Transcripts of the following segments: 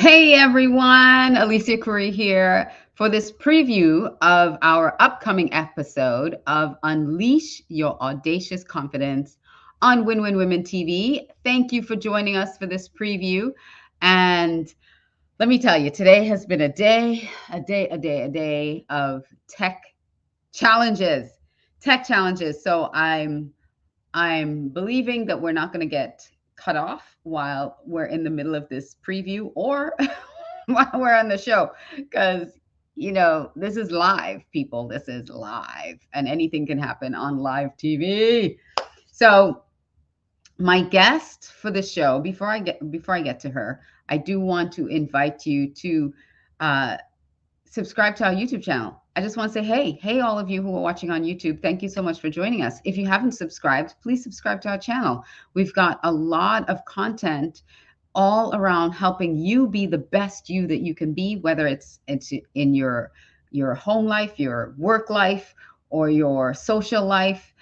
Hey everyone, Alicia Curry here for this preview of our upcoming episode of Unleash Your Audacious Confidence on Win Win Women TV. Thank you for joining us for this preview. And let me tell you, today has been a day of challenges, tech challenges. So I'm believing that we're not going to get cut off while we're in the middle of this preview or while we're on the show, because this is live, people. This is live, and anything can happen on live TV. So my guest for the show, before I get to her, I do want to invite you to uh, subscribe to our YouTube channel. I just want to say, hey, all of you who are watching on YouTube, thank you so much for joining us. If you haven't subscribed, please subscribe to our channel. We've got a lot of content all around helping you be the best you that you can be, whether it's in your home life, your work life, or your social life.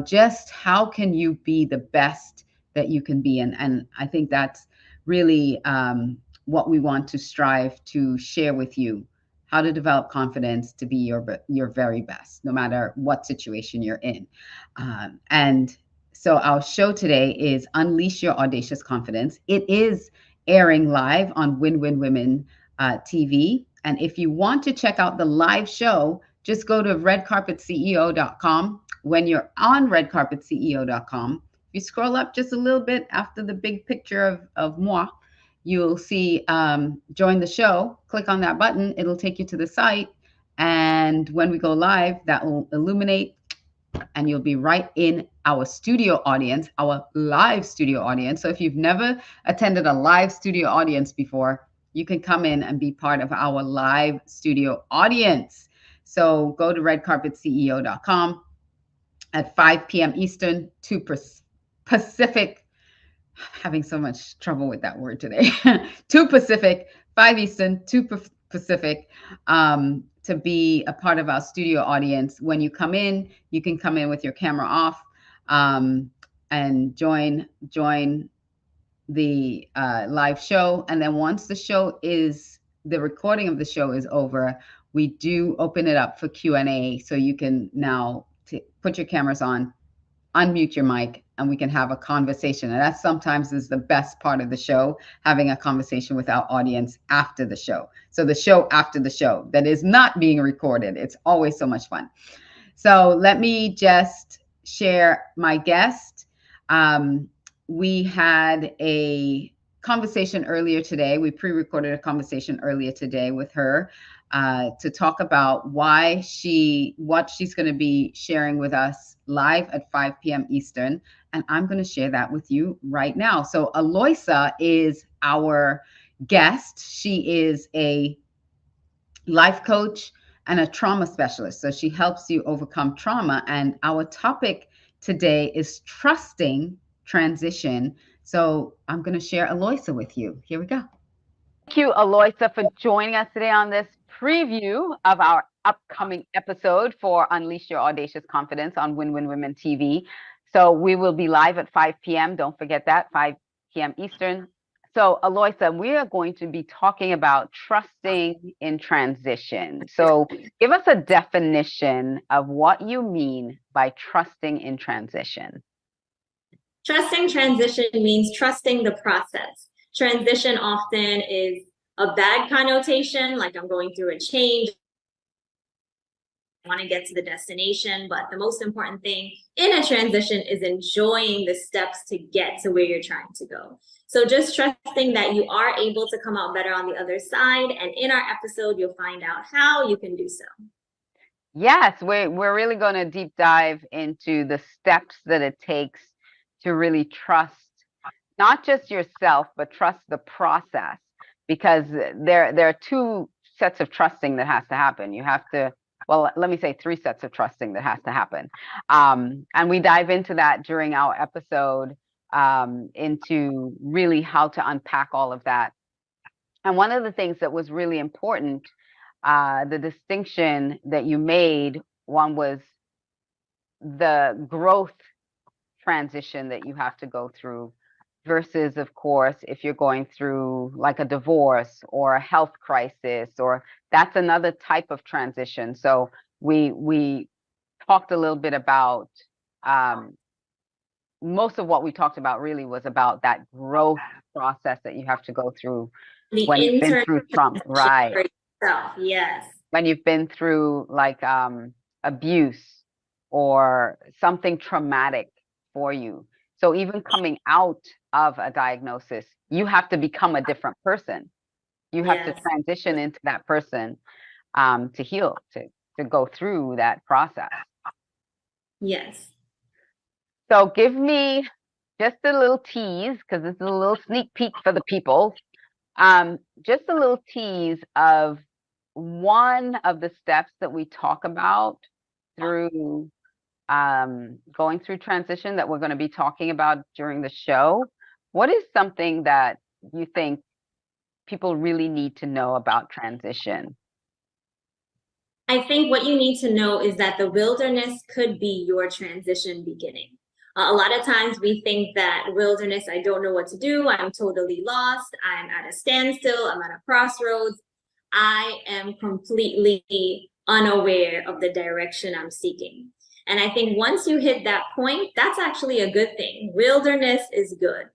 Just how can you be the best that you can be? And I think that's really what we want to strive to share with you, how to develop confidence to be your very best, no matter what situation you're in. And so our show today is Unleash Your Audacious Confidence. It is airing live on Win Win Women TV. And if you want to check out the live show, just go to redcarpetceo.com. When you're on redcarpetceo.com, if you scroll up just a little bit after the big picture of moi, you'll see join the show. Click on that button. It'll take you to the site. And when we go live, that will illuminate and you'll be right in our studio audience, our live studio audience. So if you've never attended a live studio audience before, you can come in and be part of our live studio audience. So go to redcarpetceo.com at 5 p.m. Eastern, 2 Pacific. Having so much trouble with that word today. 2 Pacific, 5 Eastern, 2 Pacific, to be a part of our studio audience. When you come in, you can come in with your camera off and join the live show. And then once the recording of the show is over, we do open it up for Q&A. So you can now put your cameras on, unmute your mic, and we can have a conversation. And that sometimes is the best part of the show, having a conversation with our audience after the show. So the show after the show that is not being recorded. It's always so much fun. So let me just share my guest. We had a conversation earlier today. We pre-recorded a conversation earlier today with her to talk about what she's going to be sharing with us live at 5 p.m. Eastern. And I'm going to share that with you right now. So Alloysa is our guest. She is a life coach and a trauma specialist. So she helps you overcome trauma. And our topic today is trusting transition. So I'm going to share Alloysa with you. Here we go. Thank you, Alloysa, for joining us today on this preview of our upcoming episode for Unleash Your Audacious Confidence on Win Win Women TV. So we will be live at 5 p.m. Don't forget that, 5 p.m. Eastern. So Alloysa, we are going to be talking about trusting in transition. So give us a definition of what you mean by trusting in transition. Trusting transition means trusting the process. Transition often is a bad connotation, like I'm going through a change, I want to get to the destination, but the most important thing in a transition is enjoying the steps to get to where you're trying to go. So just trusting that you are able to come out better on the other side. And in our episode, you'll find out how you can do so. Yes, we're really going to deep dive into the steps that it takes to really trust not just yourself, but trust the process, because there are two sets of trusting that has to happen. You have to, well, let me say 3 sets of trusting that has to happen. And we dive into that during our episode, into really how to unpack all of that. And one of the things that was really important, the distinction that you made, one was the growth transition that you have to go through versus, of course, if you're going through like a divorce or a health crisis, or that's another type of transition. So we talked a little bit about most of what we talked about really was about that growth process that you have to go through The when you've been internal through trauma, right? for yourself. Yes. When you've been through like abuse or something traumatic for you. So even coming out of a diagnosis, you have to become a different person. You have to Yes. transition into that person to heal, to go through that process. Yes. So give me just a little tease, because this is a little sneak peek for the people. Just a little tease of one of the steps that we talk about through going through transition that we're going to be talking about during the show. What is something that you think people really need to know about transition? I think what you need to know is that the wilderness could be your transition beginning. A lot of times we think that wilderness, I don't know what to do. I'm totally lost. I'm at a standstill. I'm at a crossroads. I am completely unaware of the direction I'm seeking. And I think once you hit that point, that's actually a good thing. Wilderness is good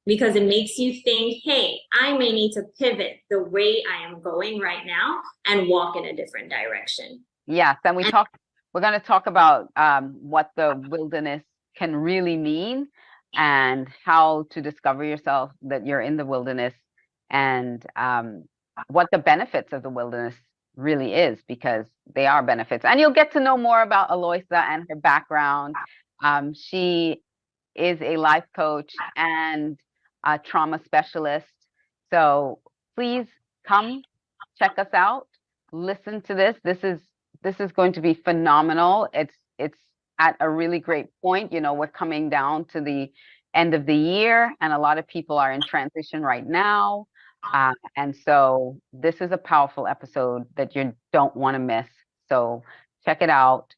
because it makes you think, hey, I may need to pivot the way I am going right now and walk in a different direction. Yes, and we're going to talk about what the wilderness can really mean and how to discover yourself that you're in the wilderness, and what the benefits of the wilderness really is, because they are benefits. And you'll get to know more about Alloysa and her background. She is a life coach and a trauma specialist. So please come check us out. Listen to this. This is going to be phenomenal. It's at a really great point. You know, we're coming down to the end of the year, and a lot of people are in transition right now. And so this is a powerful episode that you don't want to miss. So check it out,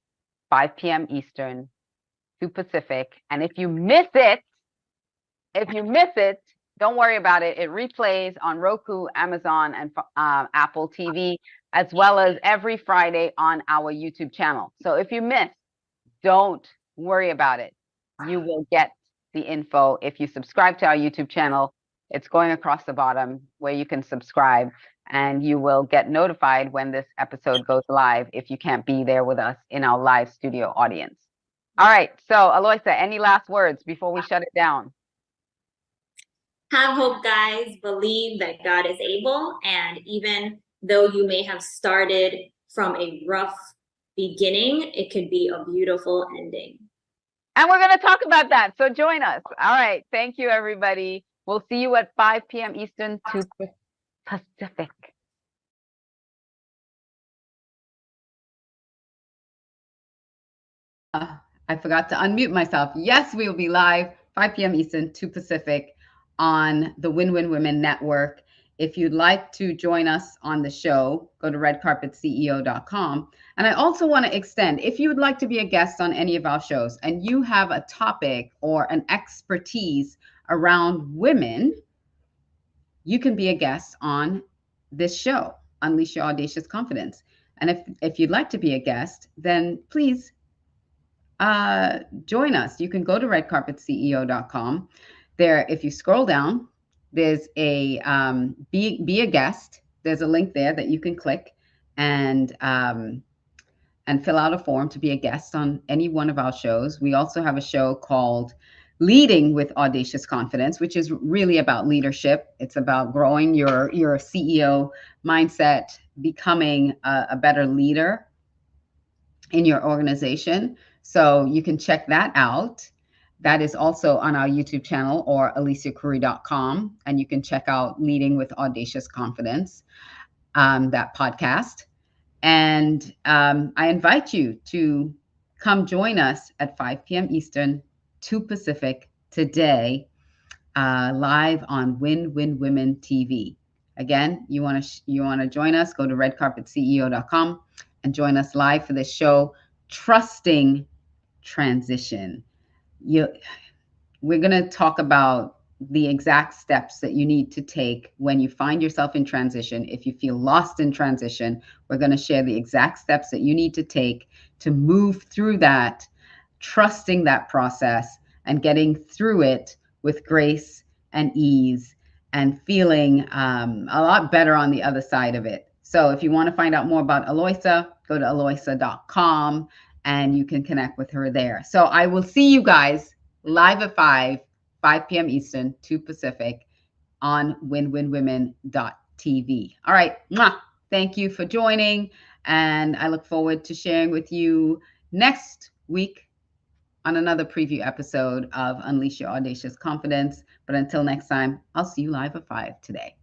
5 p.m. Eastern, 2 Pacific. And if you miss it, don't worry about it. It replays on Roku, Amazon, and Apple TV, as well as every Friday on our YouTube channel. So if you miss, don't worry about it. You will get the info if you subscribe to our YouTube channel. It's going across the bottom where you can subscribe, and you will get notified when this episode goes live if you can't be there with us in our live studio audience. All right. So Alloysa, any last words before we shut it down? Have hope, guys. Believe that God is able. And even though you may have started from a rough beginning, it could be a beautiful ending. And we're going to talk about that. So join us. All right. Thank you, everybody. We'll see you at 5 p.m. Eastern, 2 Pacific. I forgot to unmute myself. Yes, we will be live 5 p.m. Eastern, 2 Pacific on the Win-Win Women Network. If you'd like to join us on the show, go to redcarpetceo.com. And I also want to extend, if you would like to be a guest on any of our shows and you have a topic or an expertise around women, you can be a guest on this show, Unleash Your Audacious Confidence. And if you'd like to be a guest, then please join us. You can go to redcarpetceo.com. There, if you scroll down, there's a be a guest. There's a link there that you can click and fill out a form to be a guest on any one of our shows. We also have a show called Leading with Audacious Confidence, which is really about leadership. It's about growing your CEO mindset, becoming a better leader in your organization. So you can check that out. That is also on our YouTube channel or aliciacurry.com. And you can check out Leading with Audacious Confidence, that podcast. And I invite you to come join us at 5 p.m. Eastern, 2 Pacific today, live on Win-Win Women TV. Again, you want to join us, go to redcarpetceo.com and join us live for this show, Trusting Transition. We're going to talk about the exact steps that you need to take when you find yourself in transition. If you feel lost in transition, we're going to share the exact steps that you need to take to move through that, trusting that process and getting through it with grace and ease and feeling a lot better on the other side of it. So if you want to find out more about Alloysa, go to alloysa.com and you can connect with her there. So I will see you guys live at 5 p.m. Eastern, 2 Pacific on winwinwomen.tv. All right. Mwah. Thank you for joining. And I look forward to sharing with you next week on another preview episode of Unleash Your Audacious Confidence. But until next time, I'll see you live at 5 today.